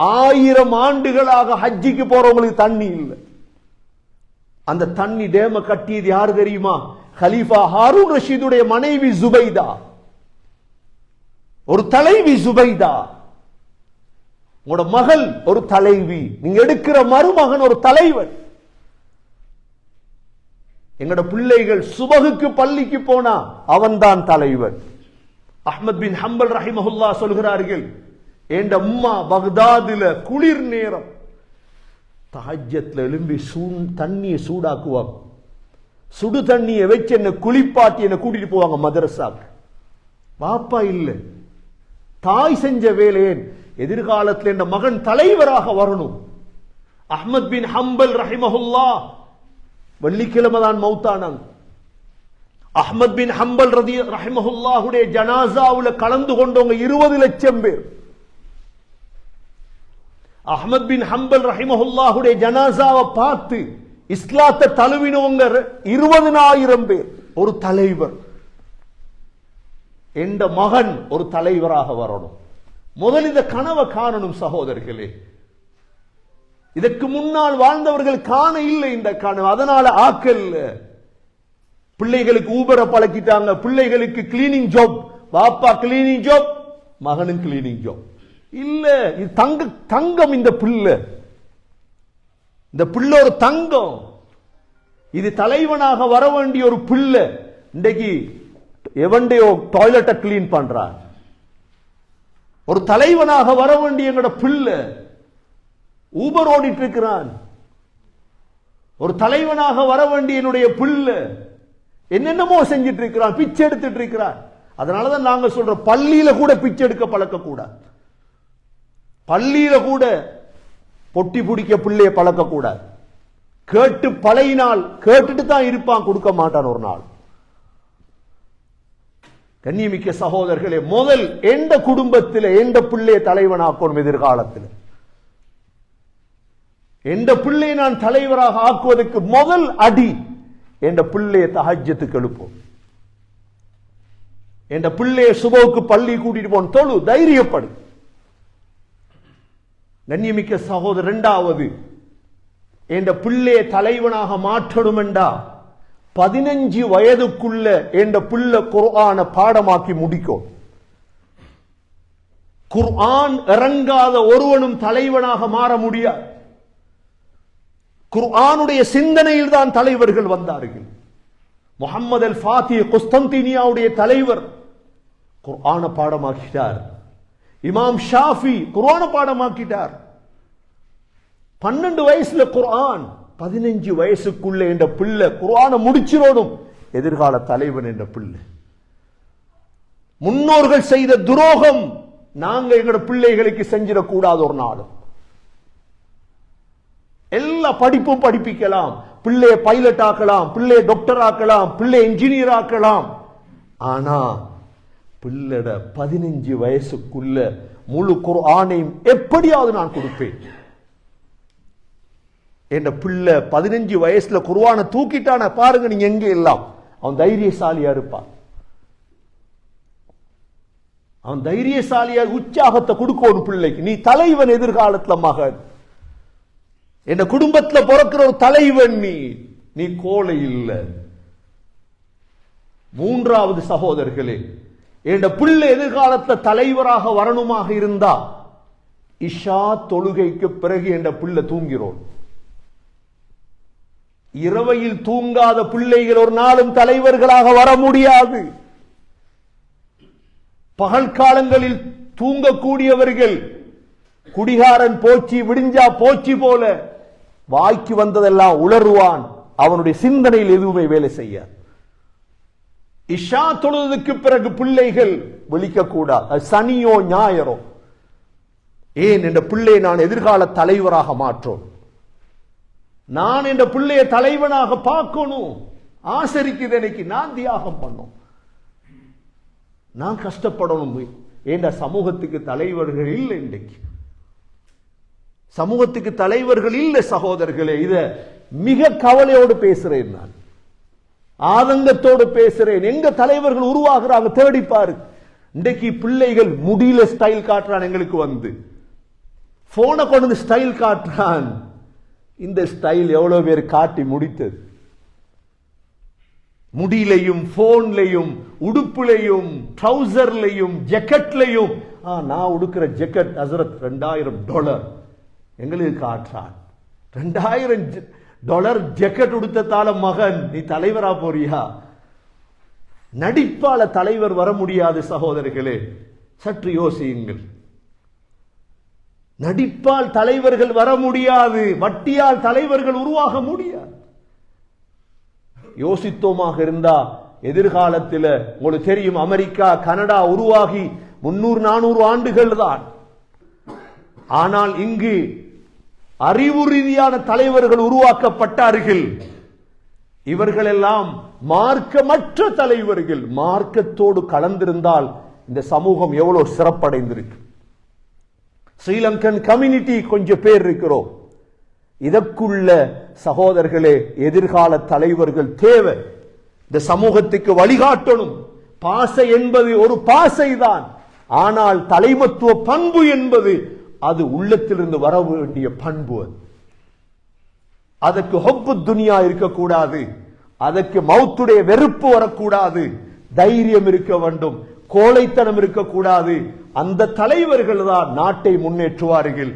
1000 ஆண்டுகளாக ஹஜ்ஜிக்கு போறவங்களுக்கு தண்ணி இல்லை. அந்த தண்ணி டேம கட்டியது யாரு தெரியுமா? கலீஃபா ஹாரூன் ரஷீதுடைய மனைவி ஜுபைதா, ஒரு தலைவி ஜுபைதா. உங்களோட மகள் ஒரு தலைவி, நீங்க எடுக்கிற மருமகன் ஒரு தலைவன். எங்கட பிள்ளைகள் சுபகுக்கு பள்ளிக்கு போனா அவன்தான் தலைவன். அஹ்மத் பின் ஹம்பல் ரஹிமஹுல்லா சொல்கிறார்கள், என்ற உம்மா பக்தாதுல குளிர் நேரம் தஹஜ்ஜத்ல எழும்பி தண்ணியை சூடாக்குவாங்க. சுடு தண்ணியை வச்சு என்ன குளிப்பாட்டி என்ன கூட்டிட்டு போவாங்க மதரசாக்கு. பாப்பா இல்ல, தாய் செஞ்ச வேலையேன். எதிர்காலத்தில் என்ற மகன் தலைவராக வரணும். அஹ்மத் பின் ஹம்பல் ரஹிமஹுல்லா வெள்ளிக்கிழமை தான் மௌத்தானாங்க. அஹ்மத் பின் ஹம்பல் ரஹிமஹுல்லாஹுடைய ஜனாசாவுல கலந்து கொண்டவங்க 20 லட்சம் பேர். அஹ்மத் பின் ஹம்பல் ரஹிமஹுல்லாஹுடைய ஜனாசாவை பார்த்து இஸ்லாத்தை தழுவினவங்க 20,000 பேர். ஒரு தலைவர். என்ற மகன் ஒரு தலைவராக வரணும். முதல் இந்த கனவை காணணும் சகோதரர்களே. இதற்கு முன்னால் வாழ்ந்தவர்கள் காண இல்லை இந்த காண, அதனால ஆக்கல். பிள்ளைகளுக்கு ஊபரை பழக்கிட்டாங்க, பிள்ளைகளுக்கு கிளீனிங் ஜாப், பாப்பா கிளீனிங் ஜாப், மகனும் கிளீனிங் ஜாப். இல்ல, இது தங்கம். இந்த பிள்ளை ஒரு தங்கம். இது தலைவனாக வர வேண்டிய ஒரு பிள்ளை. இன்றைக்கு எவண்டையோ டாய்லெட்டை கிளீன் பண்றான். ஒரு தலைவனாக வர வேண்டிய எங்கட பிள்ளை ஊபர் ஓடிட்டு இருக்கிறான். ஒரு தலைவனாக வர வேண்டிய என்னுடைய பிள்ளை என்னென்னமோ செஞ்சிட்டு இருக்கிறான், பிச்சை எடுத்துட்டு இருக்கிறான். அதனாலதான் நாங்க சொல்றோம், பள்ளியில கூட பிச்சை எடுக்க பழக்க கூடாது. பள்ளியில கூட பொட்டி பிடிக்க பிள்ளைய பழக்க கூடாது. கேட்டு பழையினால் கேட்டுட்டு தான் இருப்பான், கொடுக்க மாட்டான் ஒரு நாள். கண்ணியமிக்க சகோதரர்களே, முதல் எந்த குடும்பத்தில் எந்த பிள்ளைய தலைவனாக்கணும், எதிர்காலத்தில் எந்த பிள்ளையை நான் தலைவராக ஆக்குவதற்கு முதல் அடி என்ற பிள்ளையை தஹஜ்ஜத்துக்கு எழுப்போம். என்ற பிள்ளைய சுபவுக்கு பள்ளி கூட்டிட்டு போன தொழு, தைரியப்படு. கண்ணியமிக்க சகோதரர், இரண்டாவது என்ற பிள்ளைய தலைவனாக மாற்றணும் என்றா 15 வயதுக்குள்ள என்ற பிள்ளை குர்ஆன பாடமாக்கி முடிக்கும். குர்ஆன் இறங்காத ஒருவனும் தலைவனாக மாற முடியாது. குர்ஆனுடைய சிந்தனையில் தான் தலைவர்கள் வந்தார்கள். முஹம்மது அல் ஃபாத்தி குஸ்தன்தீனியாவுடைய தலைவர் குர்ஆன பாடமாக்கிட்டார். இமாம் ஷாஃபி குர்ஆன பாடமாக்கிட்டார். 12 வயசுல குர்ஆன், 15 வயசுக்குள்ள என்ற பிள்ளை குர்ஆன முடிச்சிரோடும் எதிர்கால தலைவன் என்ற பிள்ளை. முன்னோர்கள் செய்த துரோகம் நாங்க எங்களோட பிள்ளைகளுக்கு செஞ்சிடக்கூடாது. ஒரு நாளும் எல்லா படிப்பும் படிப்பிக்கலாம், பிள்ளைய பைலட் ஆக்கலாம், பிள்ளைய டாக்டர் ஆக்கலாம், பிள்ளை இன்ஜினியர் ஆக்கலாம். ஆனா பிள்ளைட 15 வயசுக்குள்ள முழு குர்ஆனையும் எப்படியாவது நான் கொடுப்பேன். என்ற பிள்ளை 15 வயசுல குர்ஆனை தூக்கிட்டான பாருங்க, நீங்க எங்க எல்லாம் அவன் தைரியசாலியா இருப்பான். அவன் தைரியசாலியா உற்சாகத்தை கொடுக்கணும் பிள்ளைக்கு. நீ தலைவன் எதிர்காலத்துல மகன். என் குடும்பத்துல பிறக்கிற ஒரு தலைவன் நீ கோலை இல்ல. மூன்றாவது சகோதரர்களே, என் பிள்ளை எதிர்காலத்துல தலைவராக வரணுமாக இருந்தா இஷா தொழுகைக்கு பிறகு என் பிள்ளை தூங்கிறோம். இரவையில் தூங்காத பிள்ளைகள் ஒரு நாளும் தலைவர்களாக வர முடியாது. பகல் காலங்களில் தூங்கக்கூடியவர்கள் குடிகாரன் போச்சு விடிஞ்சா போச்சு போல வாய்க்கு வந்ததெல்லாம் உளறுவான். அவனுடைய சிந்தனையில் எதுவுமே வேலை செய்ய. இஷா தொழுதுக்கு பிறகு பிள்ளைகள் விழிக்க கூடாது. சனியோ ஞாயிறோ. ஏன் என்ற பிள்ளை நான் எதிர்கால தலைவராக மாற்றோம். நான் என்ற பிள்ளைய தலைவனாக பார்க்கணும். ஆசரிக்குது எனக்கு, நான் தியாகம் பண்ணும், நான் கஷ்டப்படணும். என்ற சமூகத்துக்கு தலைவர்கள் இல்லை. இன்றைக்கு சமூகத்துக்கு தலைவர்கள் இல்லை சகோதரர்களே. இத மிக கவலையோடு பேசுறேன், நான் ஆதங்கத்தோடு பேசுறேன். எங்க தலைவர்கள் உருவாகிறாங்க தேடிப்பாரு. இன்றைக்கு பிள்ளைகள் முடியல ஸ்டைல் காட்டுறான். எங்களுக்கு வந்து போனை கொண்டு ஸ்டைல் காட்டுறான். இந்த ஸ்டைல் எவ்வளவு பேர் காட்டி முடித்தது. முடியிலையும் போன்லையும் உடுப்புலையும் ட்ரௌசர்லையும் ஜெக்கெட்லையும். நான் உடுக்கிற ஜெக்கெட் ஹசரத் $2000 எங்களுக்கு காட்டுறான். $2000 ஜெக்கெட் உடுத்தத்தால மகன் நீ தலைவரா போறியா? நடிப்பால தலைவர் வர முடியாது சகோதரர்களே, சற்று யோசியுங்கள். நடிப்பால் தலைவர்கள் வர முடியாது, வட்டியால் தலைவர்கள் உருவாக முடியாது. யோசித்தோமாக இருந்தா எதிர்காலத்தில் உங்களுக்கு தெரியும், அமெரிக்கா கனடா உருவாகி 300-400 ஆண்டுகள் தான். ஆனால் இங்கு அறிவு ரீதியான தலைவர்கள் உருவாக்கப்பட்டார்கள். இவர்கள் எல்லாம் மார்க்கமற்ற தலைவர்கள். மார்க்கத்தோடு கலந்திருந்தால் இந்த சமூகம் எவ்வளவு சிறப்படைந்திருக்கு. ஸ்ரீலங்கன் கம்யூனிட்டி கொஞ்சம் பேர் இருக்கிறோம். இதற்குள்ள சகோதரர்களே எதிர்கால தலைவர்கள் தேவை. இந்த சமூகத்துக்கு வழிகாட்டணும். பாசை என்பது ஒரு பாசை தான். ஆனால் தலைமத்துவ பண்பு என்பது அது உள்ளத்திலிருந்து வர வேண்டிய பண்பு. அதற்கு ஹுப்பு துனியா இருக்கக்கூடாது, அதற்கு மௌத்துடைய வெறுப்பு வரக்கூடாது, தைரியம் இருக்க வேண்டும், கோழைத்தனம் இருக்கக்கூடாது. அந்த தலைவர்கள் தான் நாட்டை முன்னேற்றுவார்கள்,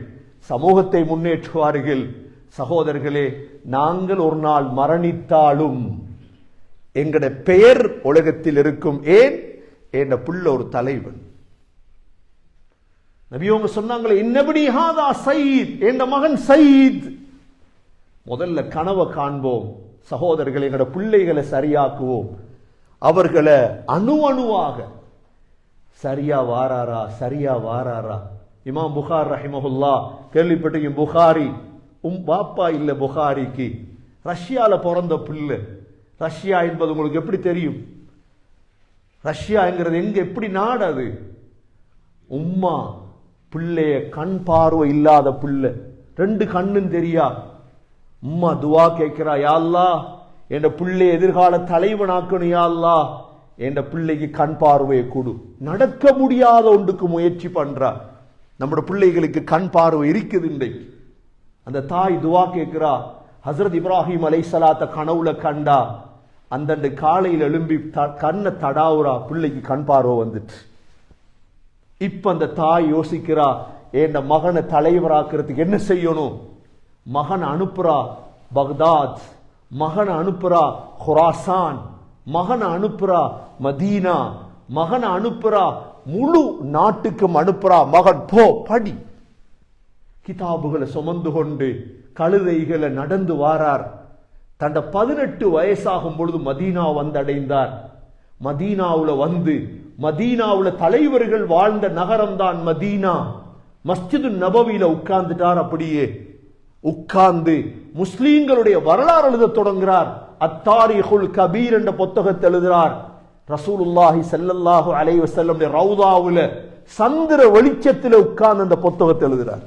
சமூகத்தை முன்னேற்றுவார்கள். சகோதரர்களே, நாங்கள் ஒரு நாள் மரணித்தாலும் எங்கட பெயர் உலகத்தில் இருக்கும். ஏன்? என் புள்ள ஒரு தலைவன். நபியவங்க சொன்னாங்களே, இன்னபடி ஹாதா சயீத், என் மகன் சயீத். முதல்ல கனவை காண்போம் சகோதரர்கள், எங்கட பிள்ளைகளை சரியாக்குவோம். அவர்களை அணு அணுவாக சரியா வாராரா, சரியா வாராரா. இமாம் புகார் ரஹிமஹுல்லா கேள்விப்பட்டீங்க, புகாரி பாப்பா இல்ல புகாரிக்கு ரஷ்யால பிறந்த பிள்ளை. ரஷ்யா என்பது உங்களுக்கு எப்படி தெரியும்? ரஷ்யாங்கிறது எங்க, எப்படி நாடு அது? உம்மா பிள்ளைய கண் பார்வை இல்லாத பிள்ளை, 2 கண்ணும் தெரியா. உம்மா துவா கேட்கிறா, யா அல்லாஹ் என் பிள்ளை எதிர்கால தலைவனாக்கணும், யா அல்லாஹ் என் பிள்ளைக்கு கண் பார்வையை கொடு. நடக்க முடியாத ஒன்றுக்கு முயற்சி பண்றா. நம்முடைய பிள்ளைகளுக்கு கண் பார்வை இருக்குது இன்றைக்கு. அந்த தாய் துவா கேட்கிறா. ஹசரத் இப்ராஹிம் அலைஹிஸ்ஸலாத்த கனவுல கண்டா. அந்த காலையில் எழும்பி கண்ணை தடாவுரா, பிள்ளைக்கு கண் பார்வை வந்துட்டு. இப்ப அந்த தாய் யோசிக்கிறா, என் மகனை தலைவராக்கிறதுக்கு என்ன செய்யணும்? மகன் அனுப்புறா பக்தாத், மகன் அனுப்புறா ஹுராசான், மகன் அனுப்புறா மதீனா, மகன் அனுப்புறா முழு நாட்டுக்கும் அனுப்புறா. மகன் போ படி. கிதாபுகளை சுமந்து கொண்டு கழுதைகளை நடந்து வாரார். தண்ட 18 வயசாகும் பொழுது மதீனா வந்தடைந்தார். மதீனாவுல வந்து, மதீனாவுல தலைவர்கள் வாழ்ந்த நகரம் தான் மதீனா. மஸ்ஜிது நபவியில உட்கார்ந்துட்டார். அப்படியே உட்கார்ந்து முஸ்லீம்களுடைய வரலாறு எழுத தொடங்குகிறார். அத்தாரிகுல் கபீர் என்ற புத்தகத்தை எழுதுகிறார். ரசூலுல்லாஹி ஸல்லல்லாஹு அலைஹி வஸல்லம் ரவுதாவுல சந்திர வெளிச்சத்தில் உட்கார்ந்து அந்த புத்தகத்தை எழுதுகிறார்.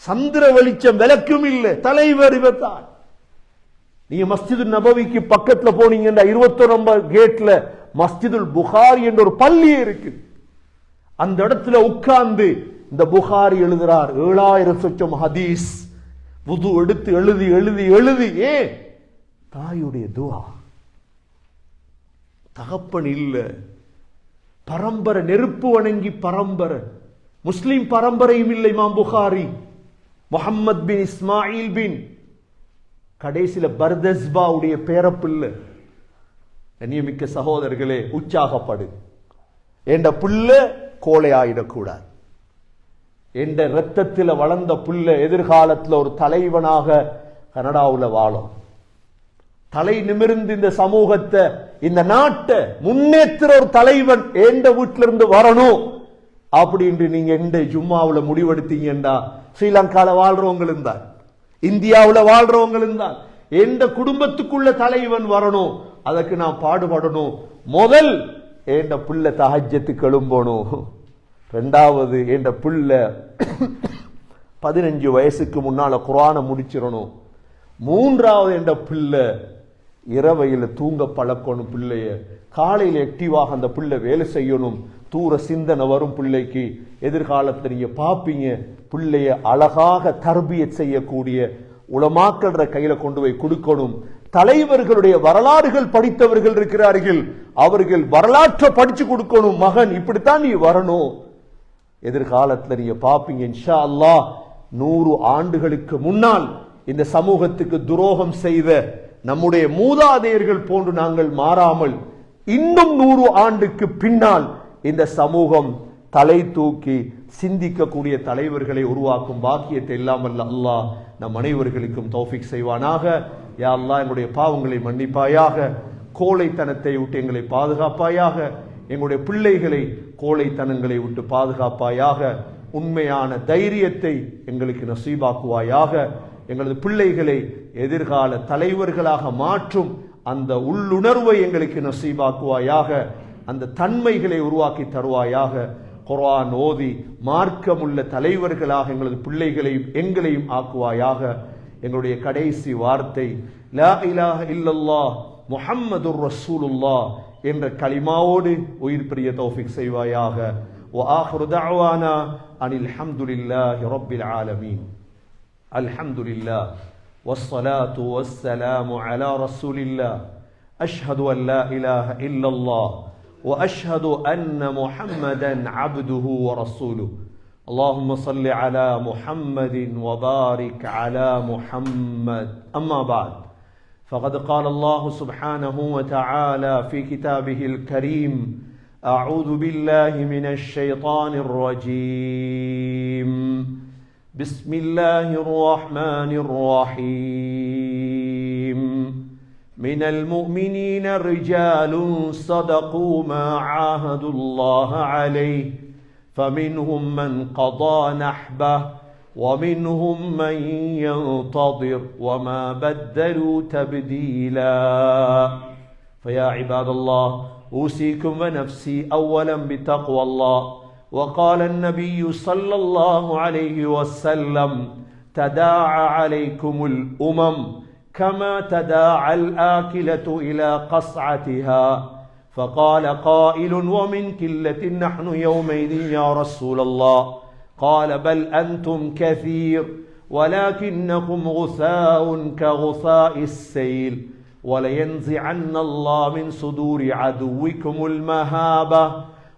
சந்திர வெளிச்சம் விளக்கும் இல்லை, தலைவர் இவர்தான். நீங்க மஸ்ஜிது நபவிக்கு பக்கத்துல போனீங்கன்னா 21 கேட்ல மஸ்ஜிதுல் புகாரி என்ற ஒரு பள்ளி இருக்கு. அந்த இடத்துல உட்கார்ந்து இந்த புகாரி எழுதுறார். 7000 சொச்சம் ஹதீஸ் வுது எடுத்து எழுதி எழுதி எழுதி. ஏன்? தாயுடைய துஆ. தகப்பன் இல்ல, பரம்பரை நெருப்பு வணங்கி பரம்பரை, முஸ்லிம் பரம்பரையும் இல்லை. இமாம் புகாரி முஹம்மத் பின் இஸ்மாயில் பின், கடைசியில பர்தஸ்பாவுடைய பேரப்பிள்ளை. கண்ணியமிக்க சகோதரர்களே, உற்சாகப்படு. என்ற புள்ள கோழையாயிடக்கூடாது. என்ற ரத்தத்தில் வளர்ந்த புள்ள எதிர்காலத்தில் ஒரு தலைவனாக கனடாவில் வாழும். தலை நிமிர்ந்து இந்த சமூகத்தை, இந்த நாட்டை முன்னேற்ற ஒரு தலைவன் எந்த வீட்டிலிருந்து வரணும் அப்படின்னு நீங்க எந்த ஜும்மாவுல முடிவெடுத்தீங்கன்னா, ஸ்ரீலங்கால வாழ்றவங்க இருந்தால், இந்தியாவுல வாழ்றவங்க இருந்தால், எந்த குடும்பத்துக்குள்ள தலைவன் வரணும், அதற்கு நான் பாடுபடணும். முதல் என்ற புள்ள தஹஜ்ஜத்துக்கு எழும்பணும். 2வது என்ற புள்ள 15 வயசுக்கு முன்னால குர்ஆனை முடிச்சிடணும். 3வது என்ற பிள்ளை இரவையில் தூங்க பழக்கணும். பிள்ளைய காலையில் ஆக்டிவாக அந்த பிள்ளை வேலை செய்யணும். தூர சிந்தனை வரும் பிள்ளைக்கு. எதிர்காலத்தை நீங்க பாப்பீங்க, பிள்ளைய அழகாக தர்பியத் செய்யக்கூடிய உலமாக்கள கையில கொண்டு போய் கொடுக்கணும். தலைவர்களுடைய வரலாறுகள் படித்தவர்கள் இருக்கிறார்கள், அவர்கள் வரலாற்றை படிச்சு கொடுக்கணும். மகன் இப்படித்தான் நீ வரணும். எதிர்காலத்தில் நீங்க பாப்பீங்க இன்ஷா அல்லாஹ், 100 ஆண்டுகளுக்கு முன்னால் இந்த சமூகத்துக்கு துரோகம் செய்த நம்முடைய மூதாதையர்கள் போன்று நாங்கள் மாறாமல், இன்னும் 100 ஆண்டுக்கு பின்னால் இந்த சமூகம் தலை தூக்கி சிந்திக்கக்கூடிய தலைவர்களை உருவாக்கும் பாக்கியத்தை இல்லாமல் அல்லாஹ் நம் அனைவர்களுக்கும் தௌஃபீக் செய்வானாக. யா அல்லாஹ், எங்களுடைய பாவங்களை மன்னிப்பாயாக, கோழைத்தனத்தை விட்டு எங்களை பாதுகாப்பாயாக, எங்களுடைய பிள்ளைகளை கோழைத்தனங்களை விட்டு பாதுகாப்பாயாக, உண்மையான தைரியத்தை எங்களுக்கு நசீபாக்குவாயாக, எங்களது பிள்ளைகளை எதிர்கால தலைவர்களாக மாற்றும் அந்த உள்ளுணர்வை எங்களுக்கு நசீபாக்குவாயாக, அந்த தன்மைகளை உருவாக்கி தருவாயாக. குர்ஆன் ஓதி மார்க்கமுள்ள தலைவர்களாக எங்களது பிள்ளைகளையும் எங்களையும் ஆக்குவாயாக. எங்களுடைய கடைசி வார்த்தை லா இலாஹ இல்லல்லாஹ் முஹம்மதுர் ரசூலுல்லாஹ் என்ற கலிமாவோடு உயிர் பிரிய தௌஃபீக் செய்வாயாக. வ ஆகிரு தஅவானா அனில் ஹம்துலில்லாஹி ரப்பில் ஆலமீன். அல்ஹம்துலில்லாஹ் والصلاة والسلام على رسول الله أشهد أن لا إله إلا الله وأشهد أن محمدا عبده ورسوله اللهم صل على محمد وبارك على محمد أما بعد فقد قال الله سبحانه وتعالى في كتابه الكريم أعوذ بالله من الشيطان الرجيم بسم الله الرحمن الرحيم من المؤمنين رجال صدقوا ما عاهدوا الله عليه فمنهم من قضى نحبه ومنهم من ينتظر وما بدلوا تبديلا فيا عباد الله أوصيكم ونفسي أولا بتقوى الله وقال النبي صلى الله عليه وسلم تداعى عليكم الأمم كما تداعى الآكلة إلى قصعتها فقال قائل ومن قلة نحن يومئذ يا رسول الله قال بل أنتم كثير ولكنكم غثاء كغثاء السيل ولينزعن الله من صدور عدوكم المهابة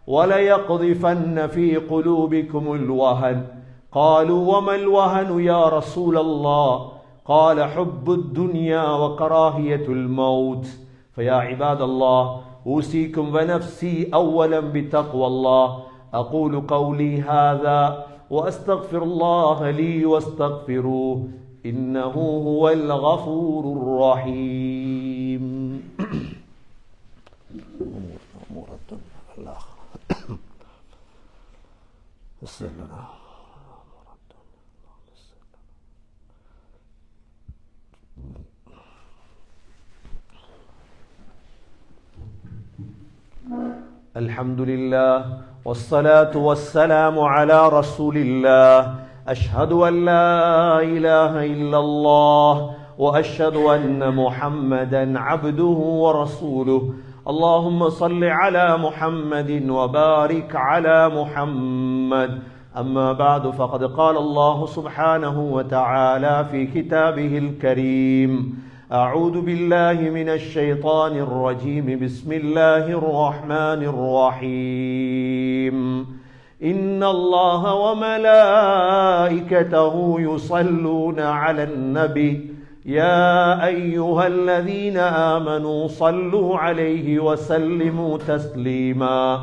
وليقذفن في قلوبكم الوهن قالوا وما الوهن يا رسول الله قال حب الدنيا وكراهية الموت فيا عباد الله أوصيكم ونفسي أولا بتقوى الله أقول قولي هذا وأستغفر الله لي واستغفروه إنه هو الغفور الرحيم أمور الدنيا والآخرة الحمد لله والصلاة والسلام على رسول الله أشهد أن لا إله إلا الله وأشهد أن محمدا عبده ورسوله اللهم صل على محمد وبارك على محمد أما بعد فقد قال الله سبحانه وتعالى في كتابه الكريم أعوذ بالله من الشيطان الرجيم بسم الله الرحمن الرحيم إن الله وملائكته يصلون على النبي يا أيها الذين آمنوا صلوا عليه وسلموا تسليما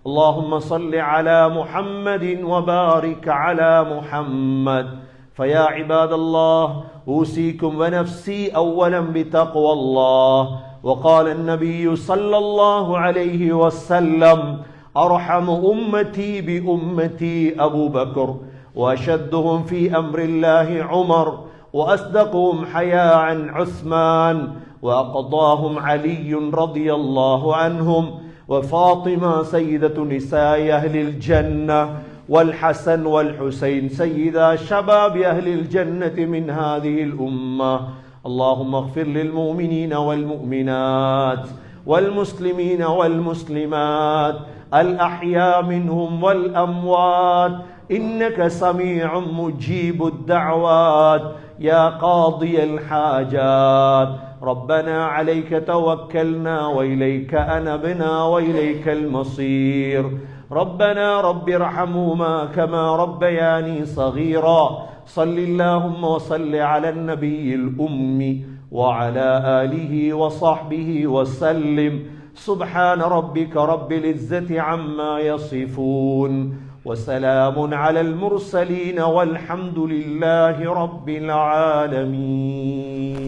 اللهم صل على محمد وبارك على محمد فيا عباد الله أوصيكم ونفسي أولا بتقوى الله وقال النبي صلى الله عليه وسلم أرحم أمتي بأمتي أبو بكر وأشدهم في أمر الله عمر وأصدقهم حياء عثمان وأقضاهم علي رضي الله عنهم وفاطمة سيدة نساء أهل الجنة والحسن والحسين سيدا شباب أهل الجنة من هذه الأمة اللهم اغفر للمؤمنين والمؤمنات والمسلمين والمسلمات الأحياء منهم والأموات إنك سميع مجيب الدعوات يا قاضي الحاجات ربنا عليك توكلنا وإليك أنبنا وإليك المصير ربنا رب ارحمهما كما ربياني صغيرا صل اللهم وصل على النبي الأمي وعلى آله وصحبه وسلم سبحان ربك رب العزة عما يصفون وسلام على المرسلين والحمد لله رب العالمين